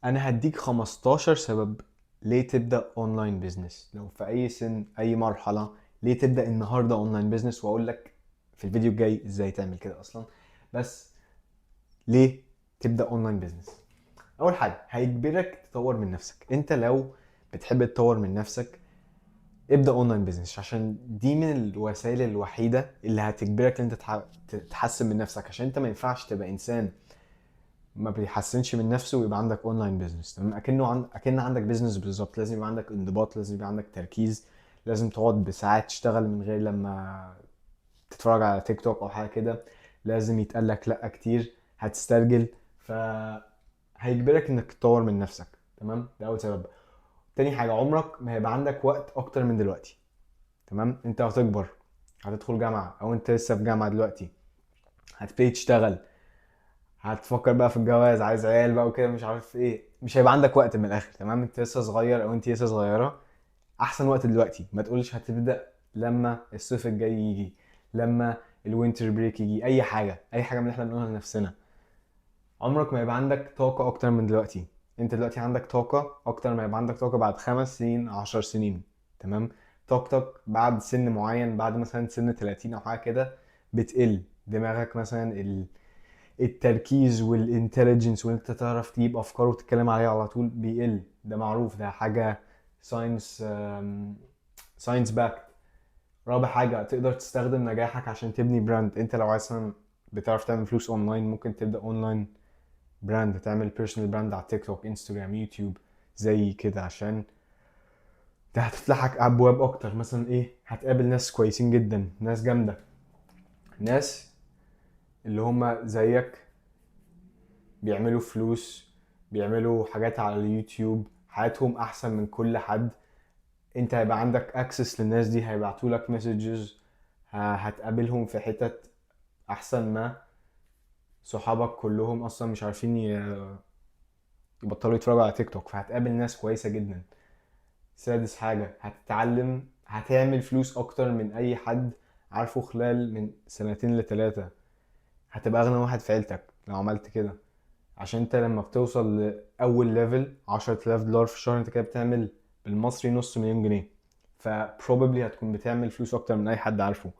انا هديك 15 سبب ليه تبدأ اونلاين بيزنس لو في اي سن اي مرحلة. ليه تبدأ النهاردة اونلاين بيزنس، واقول لك في الفيديو الجاي ازاي تعمل كده اصلا. بس ليه تبدأ اونلاين بيزنس؟ اول حاجة هيجبرك تطور من نفسك. انت لو بتحب تطور من نفسك ابدأ اونلاين بيزنس، عشان دي من الوسائل الوحيدة اللي هتجبرك ان انت تحسن من نفسك. عشان انت ما ينفعش تبقى انسان ما بيحسنش من نفسه ويبقى عندك اونلاين بيزنس. تمام، اكن عندك بيزنس بالظبط. لازم يبقى عندك انضباط، لازم يبقى عندك تركيز، لازم تقعد بساعات تشتغل من غير لما تتفرج على تيك توك او حاجه كده. لازم يتقالك لا كتير، هتسترجل. ف هيجبرك انك تطور من نفسك. تمام، ده اول سبب. تاني حاجه، عمرك ما هيبقى عندك وقت اكتر من دلوقتي. تمام، انت هتكبر، هتدخل جامعه او انت لسه في جامعه دلوقتي، هتبتدي تشتغل، هتفكر بقى في الجواز، عايز عيال بقى وكده مش عارف ايه، مش هيبقى عندك وقت من الاخر. تمام، انت لسه صغير او انت لسه صغيره. احسن وقت دلوقتي. ما تقولش هتبدا لما الصيف الجاي يجي، لما الوينتر بريك يجي، اي حاجه اي حاجه من اللي احنا بنقولها لنفسنا. عمرك ما يبقى عندك طاقه اكتر من دلوقتي. انت دلوقتي عندك طاقه اكتر ما يبقى عندك طاقه بعد 5 سنين 10 سنين. تمام، طاقتك بعد سن معين، بعد مثلا سن 30 او حاجه كده بتقل. دماغك مثلا التركيز والانتليجنس وانت تعرف تجيب افكار وتتكلم عليها على طول بيقل. ده معروف، ده حاجه ساينس، ساينس باك. رابع حاجه، تقدر تستخدم نجاحك عشان تبني براند. انت لو عايز مثلا بتعرف تعمل فلوس اونلاين، ممكن تبدا اونلاين براند، تعمل بيرسونال براند على تيك توك انستجرام يوتيوب زي كده. عشان ده هتفتحك ابواب اكتر. مثلا ايه، هتقابل ناس كويسين جدا، ناس جامده، ناس اللي هم زيك بيعملوا فلوس، بيعملوا حاجات على اليوتيوب، حياتهم احسن من كل حد. انت هيبقى عندك اكسس للناس دي، هيبعتوا لك مسجز، هتقابلهم في حتت احسن ما صحابك كلهم اصلا مش عارفين يبطلوا يتفرجوا على تيك توك. فهتقابل ناس كويسة جدا. سادس حاجة، هتتعلم، هتعمل فلوس اكتر من اي حد عارفه خلال من سنتين لتلاتة. هتبقى اغنى واحد في عيلتك لو عملت كده. عشان انت لما بتوصل لاول ليفل 10000 دولار في الشهر، انت كده بتعمل بالمصري نص مليون جنيه. فبروبابلي هتكون بتعمل فلوس اكتر من اي حد عارفه.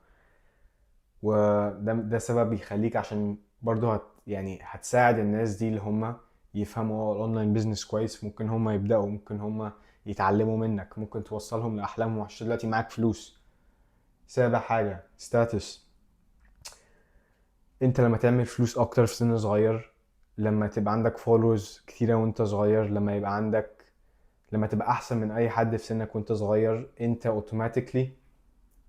وده سبب يخليك، عشان برضه يعني هتساعد الناس دي اللي هم يفهموا الاونلاين بيزنس كويس. ممكن هم يبداوا، ممكن هم يتعلموا منك، ممكن توصلهم لاحلامهم عشان دلوقتي معاك فلوس. سابع حاجه، ستاتس. انت لما تعمل فلوس اكتر في سن صغير، لما تبقى عندك فولورز كتيرة وانت صغير، لما تبقى احسن من اي حد في سنك وانت صغير، انت اوتوماتيكلي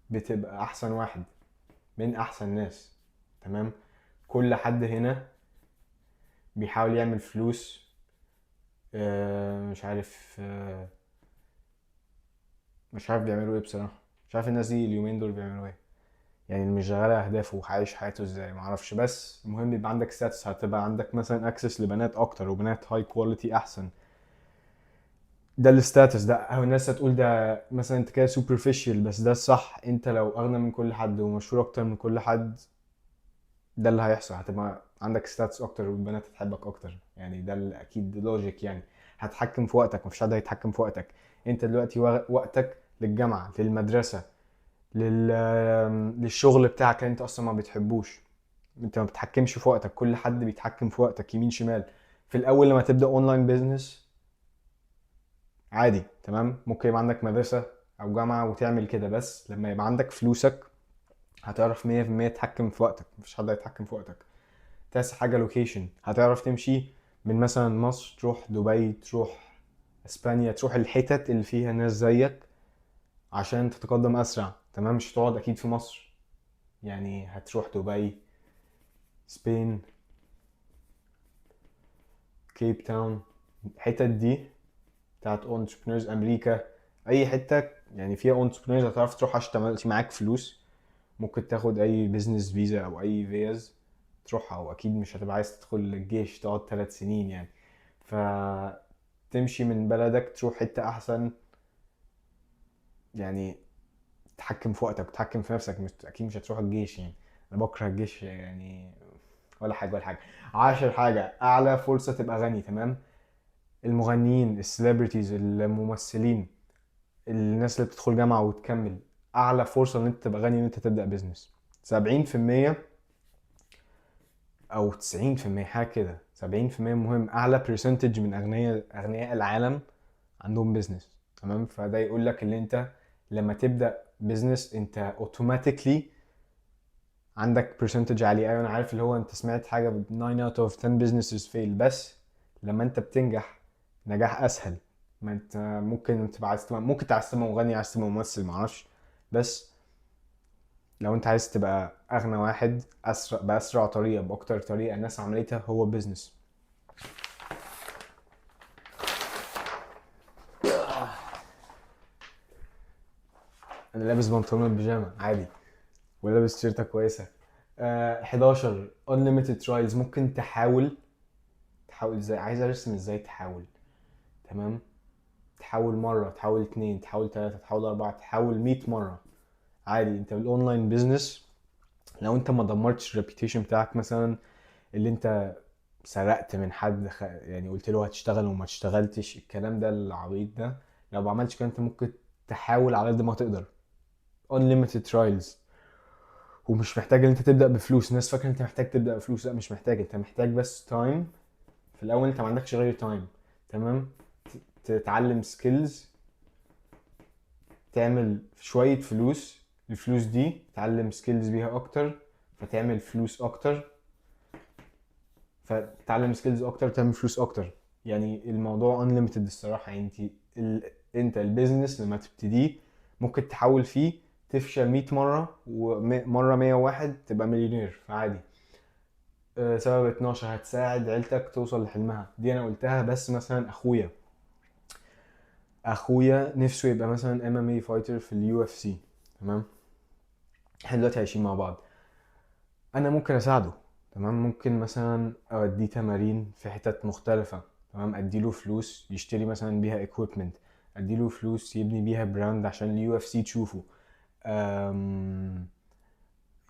بتبقى احسن واحد من احسن ناس. تمام، كل حد هنا بيحاول يعمل فلوس. مش عارف، مش عارف بيعملوا ايه بصراحة. مش عارف الناس دي اليومين دول بيعملوا ايه. يعني اللي مش شغال اهدافه وعايش حياته ازاي معرفش. بس المهم يبقى عندك ستاتس، هتبقى عندك مثلا اكسس لبنات اكتر وبنات هاي كواليتي احسن. ده الستاتس. ده او الناس هتقول ده مثلا انت كده سوبرفيشال، بس ده الصح. انت لو اغنى من كل حد ومشهور اكتر من كل حد، ده اللي هيحصل. هتبقى عندك ستاتس اكتر والبنات هتحبك اكتر. يعني ده اكيد لوجيك يعني. هتحكم في وقتك، مفيش حد هيتحكم في وقتك. انت دلوقتي وقتك للجامعة، للمدرسة، للشغل بتاعك اللي انت اصلا ما بتحبوش. انت ما بتحكمش في وقتك، كل حد بيتحكم في وقتك يمين شمال. في الاول لما تبدا اونلاين بيزنس عادي، تمام، ممكن يبقى عندك مدرسة او جامعة وتعمل كده. بس لما يبقى عندك فلوسك هتعرف 100% تتحكم في وقتك، مفيش حد هيتحكم في وقتك. تاسع حاجة، لوكيشن. هتعرف تمشي من مثلا مصر تروح دبي، تروح اسبانيا، تروح الحتت اللي فيها ناس زيك عشان تتقدم اسرع. تمام، مش هتقعد اكيد في مصر. يعني هتروح دبي، سبين، كيب تاون، الحتت دي بتاعت اونتربرينورز، امريكا، اي حته يعني فيها اونتربرينورز هتعرف تروح عشان تعمل معاك فلوس. ممكن تاخد اي بيزنس فيزا او اي فيز تروحها. واكيد مش هتبقى عايز تدخل الجيش تقعد 3 سنين يعني. فتمشي من بلدك تروح حته احسن. يعني تتحكم في وقتك وتتحكم في نفسك. مش اكيد مش هتروح الجيش يعني. انا بكره الجيش يعني، ولا حاجه ولا حاجه. 10 حاجه، اعلى فرصه تبقى غني. تمام، المغنيين، السليبرتيز، الممثلين، الناس اللي بتدخل جامعة وتكمل، اعلى فرصة ان انت تبقى غني ان انت تبدأ بيزنس. 70% او 90% حاجة كده، 70% مهم، اعلى برسنتج من اغنياء العالم عندهم بيزنس. تمام. فده يقول لك ان انت لما تبدأ بيزنس انت اوتوماتيكلي عندك برسنتج عالي. ايوه انا عارف اللي هو انت سمعت حاجة 9 out of 10 businesses fail، بس لما انت بتنجح نجاح اسهل. ما انت ممكن تبقى عايز ممكن عايز تبقى مغني، عايز تبقى ممثل، معرفش، بس لو انت عايز تبقى اغنى واحد اسرع، باسرع طريقه، باكتر طريقه الناس عملتها، هو بيزنس. انا لابس بنطلون البيجامه عادي ولابس تيشيرتة كويسه. 11 unlimited trials. ممكن تحاول ازاي، عايز ارسم ازاي تحاول. تمام. تحاول مره، تحاول اتنين، تحاول تلاته، تحاول اربعه، تحاول 100 مره عادي. انت بالاونلاين بيزنس لو انت ما دمرتش الريبيتيشن بتاعك، مثلا اللي انت سرقت من حد يعني قلت له هتشتغل وما اشتغلتش، الكلام ده العبيط ده، لو ما عملتش كده انت ممكن تحاول على قد ما تقدر. unlimited trials. ومش محتاج ان انت تبدا بفلوس. الناس فاكره انت محتاج تبدا بفلوس، لا مش محتاج. انت محتاج بس تايم. في الاول انت ما عندكش غير تايم. تمام. تتعلم سكيلز، تعمل شويه فلوس، الفلوس دي تعلم سكيلز بيها اكتر، فتعمل فلوس اكتر، فتتعلم سكيلز اكتر، تعمل فلوس اكتر. يعني الموضوع unlimited الصراحه. يعني انت البيزنس لما تبتديه ممكن تحاول فيه تفشل 100 مره، ومره 101 تبقى مليونير فعادي. سبب 12 هتساعد عيلتك توصل لحلمها. دي انا قلتها. بس مثلا اخويا نفسه يبقى مثلا MMA فايتر في اليو اف سي. تمام. احنا دلوقتي عايشين مع بعض، انا ممكن اساعده. تمام. ممكن مثلا اوديه تمارين في حتت مختلفة. تمام. اديله فلوس يشتري مثلا بيها equipment، اديله فلوس يبني بيها براند عشان اليو اف سي تشوفه.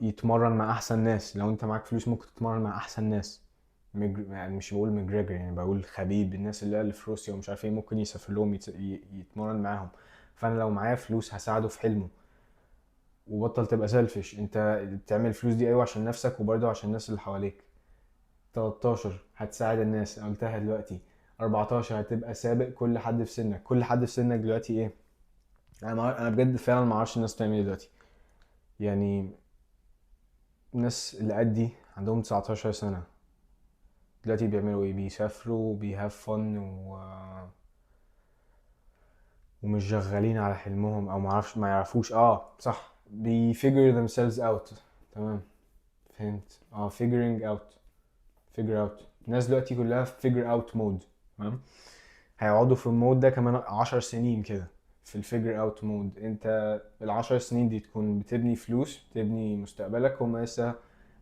يتمرن مع احسن ناس. لو انت معاك فلوس ممكن تتمرن مع احسن ناس. يعني مش بقول ماجريجر، يعني بقول خبيب، الناس اللي في روسيا ومش عارف ايه، ممكن يسافر لهم يتمرن معاهم. فانا لو معايا فلوس هساعده في حلمه. وبطل تبقى سيلفش. انت بتعمل الفلوس دي ايوه عشان نفسك وبرضه عشان الناس اللي حواليك. 13 هتساعد الناس، قلتها دلوقتي. 14 هتبقى سابق كل حد في سنك. كل حد في سنك دلوقتي ايه؟ انا بجد فعلا ما اعرفش الناس بتعمل ايه دلوقتي. يعني الناس اللي قدي عندهم 19 سنة دلوقتي بيعملوا ايه؟ بيسافروا بيهاف فن ومش شغالين على حلمهم، او ما يعرفوش. صح، figure themselves out. تمام. فهمت. figuring out. figure out. الناس دلوقتي كلها في figure out mode. تمام. هيقعدوا في المود ده كمان 10 سنين كده، في الفيجر اوت مود. انت ال10 سنين دي تكون بتبني فلوس، بتبني مستقبلك. هم لسه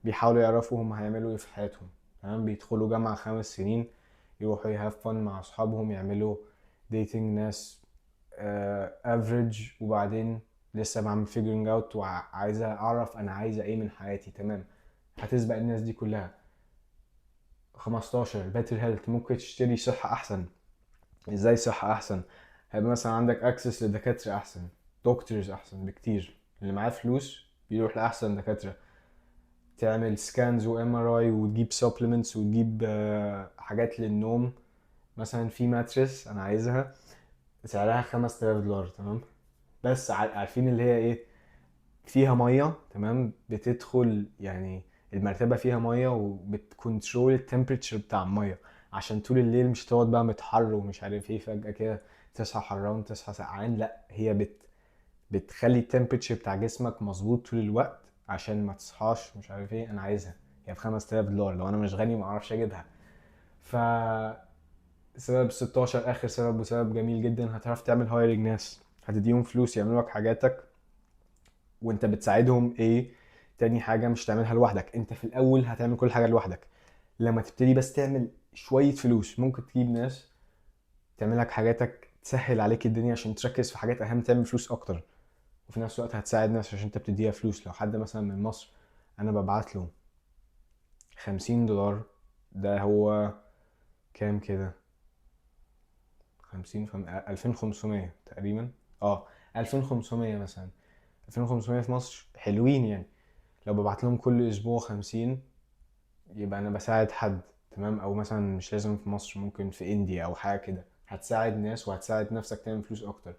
بيحاولوا يعرفوا هم هيعملوا ايه في حياتهم. تمام. بيدخلوا جامعة 5 سنين، يروحوا يهاف فن مع اصحابهم، يعملوا ديتنج ناس افريج، وبعدين لسه بعمل فيجرنج اوت وعايزة اعرف انا عايزة ايه من حياتي. تمام. هتسبق الناس دي كلها. 15 باتر هيلث. ممكن تشتري صحة احسن. ازاي صحة احسن؟ هيبقى مثلا عندك اكسس لدكاترة احسن، دكتورز احسن بكتير. اللي معاه فلوس بيروح لاحسن دكاترة. تعمل سكانز وام ار اي، وتجيب سبلمنتس، وتجيب حاجات للنوم. مثلا في ماتريس انا عايزها سعرها $5000. تمام. بس عارفين اللي هي ايه؟ فيها ميه. تمام. بتدخل يعني المرتبه فيها ميه، وبتكنترول التمبريتشر بتاع الميه، عشان طول الليل مش تقعد بقى متحر ومش عارف ايه، فجاه كده تصحى حران تصحى سقعان. لا، هي بتخلي التمبريتشر بتاع جسمك مظبوط طول الوقت عشان ما تصحاش مش عارف ايه. انا عايزها. هي $5000. لو انا مش غني ما اعرفش اجيبها. ف سبب 16 اخر سبب، وسبب جميل جدا، هتعرف تعمل هايرنج ناس. هتديهم فلوس يعملوا لك حاجاتك وانت بتساعدهم. ايه تاني حاجة؟ مش تعملها لوحدك. انت في الاول هتعمل كل حاجة لوحدك. لما تبتدي بس تعمل شوية فلوس، ممكن تجيب ناس تعمل لك حاجاتك، تسهل عليك الدنيا عشان تركز في حاجات اهم، تعمل فلوس اكتر. وفي نفس الوقت هتساعد ناس عشان انت بتديها فلوس. لو حد مثلا من مصر انا ببعت له $50، ده هو كام كده؟ 50 في 2500 تقريبا. اه 2500 مثلا. 2500 في مصر حلوين يعني. لو ببعت لهم كل اسبوع 50 يبقى انا بساعد حد. تمام. او مثلا مش لازم في مصر، ممكن في انديا او حاجه كده، هتساعد ناس وهتساعد نفسك تعمل فلوس اكتر.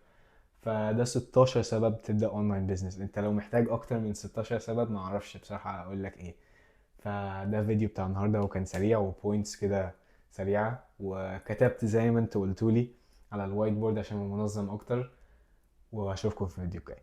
فده 16 سبب تبدا اونلاين بيزنس. انت لو محتاج اكتر من 16 سبب ما اعرفش بصراحه اقول لك ايه. فده فيديو بتاع النهارده، وكان سريع وبوينتس كده سريعه، وكتبت زي ما انت قلتولي على الوايت بورد عشان أبقى منظم اكتر. واشوفكم في الفيديو الجاي.